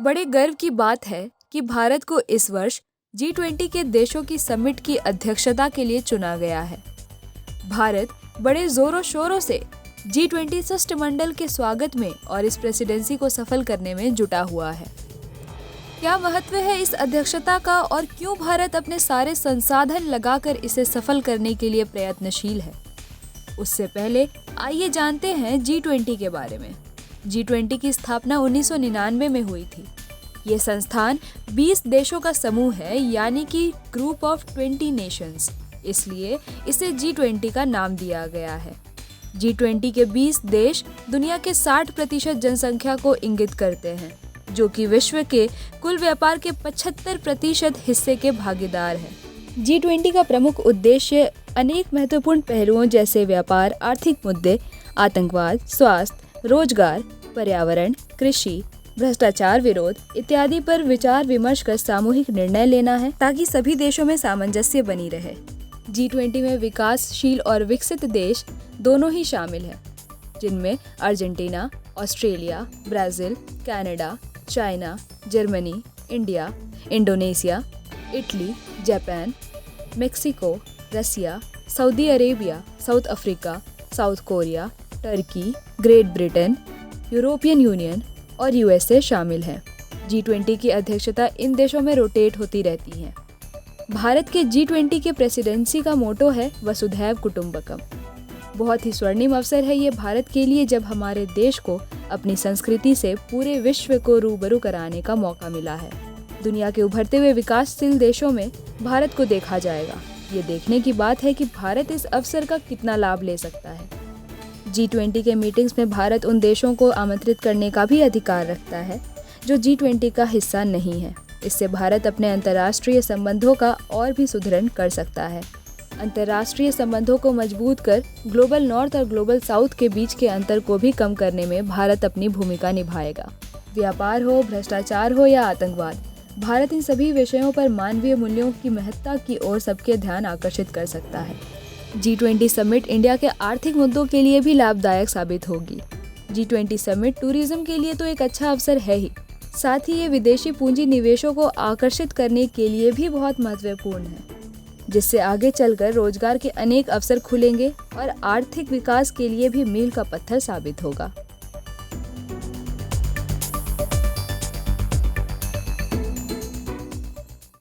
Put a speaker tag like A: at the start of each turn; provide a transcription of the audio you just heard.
A: बड़े गर्व की बात है कि भारत को इस वर्ष G20 के देशों की समिट की अध्यक्षता के लिए चुना गया है। भारत बड़े जोरों शोरों से G20 शिष्टमंडल के स्वागत में और इस प्रेसिडेंसी को सफल करने में जुटा हुआ है। क्या महत्व है इस अध्यक्षता का और क्यों भारत अपने सारे संसाधन लगाकर इसे सफल करने के लिए प्रयत्नशील है? उससे पहले आइए जानते हैं G20 के बारे में। G20 की स्थापना 1999 में हुई थी। ये संस्थान 20 देशों का समूह है, यानी कि ग्रुप ऑफ 20 नेशंस, इसलिए इसे G20 का नाम दिया गया है। G20 के 20 देश दुनिया के 60% जनसंख्या को इंगित करते हैं, जो कि विश्व के कुल व्यापार के 75% हिस्से के भागीदार हैं। G20 का प्रमुख उद्देश्य अनेक महत्वपूर्ण पहलुओं जैसे व्यापार, आर्थिक मुद्दे, आतंकवाद, स्वास्थ्य, रोजगार, पर्यावरण, कृषि, भ्रष्टाचार विरोध इत्यादि पर विचार विमर्श कर सामूहिक निर्णय लेना है, ताकि सभी देशों में सामंजस्य बनी रहे। G20 में विकासशील और विकसित देश दोनों ही शामिल हैं, जिनमें Argentina, Australia, Brazil, Canada, China, Germany, India, Indonesia, Italy, Japan, Mexico, Russia, Saudi Arabia, South Africa, South Korea, Turkey, Great Britain, European Union और USA शामिल हैं। G20 की अध्यक्षता इन देशों में रोटेट होती रहती है। भारत के G20 के प्रेसिडेंसी का मोटो है वसुधैव कुटुंबकम। बहुत ही स्वर्णिम अवसर है ये भारत के लिए, जब हमारे देश को अपनी संस्कृति से पूरे विश्व को रूबरू कराने का मौका मिला है। दुनिया के उभरते हुए विकासशील देशों में भारत को देखा जाएगा। ये देखने की बात है कि भारत इस अवसर का कितना लाभ ले सकता है। G20 के मीटिंग्स में भारत उन देशों को आमंत्रित करने का भी अधिकार रखता है जो G20 का हिस्सा नहीं है। इससे भारत अपने अंतर्राष्ट्रीय संबंधों का और भी सुदृढ़ कर सकता है। अंतर्राष्ट्रीय संबंधों को मजबूत कर ग्लोबल नॉर्थ और ग्लोबल साउथ के बीच के अंतर को भी कम करने में भारत अपनी भूमिका निभाएगा। व्यापार हो, भ्रष्टाचार हो या आतंकवाद, भारत इन सभी विषयों पर मानवीय मूल्यों की महत्ता की ओर सबके ध्यान आकर्षित कर सकता है। G20 समिट इंडिया के आर्थिक मुद्दों के लिए भी लाभदायक साबित होगी। G20 समिट टूरिज्म के लिए तो एक अच्छा अवसर है ही, साथ ही ये विदेशी पूंजी निवेशों को आकर्षित करने के लिए भी बहुत महत्वपूर्ण है, जिससे आगे चलकर रोजगार के अनेक अवसर खुलेंगे और आर्थिक विकास के लिए भी मील का पत्थर साबित होगा।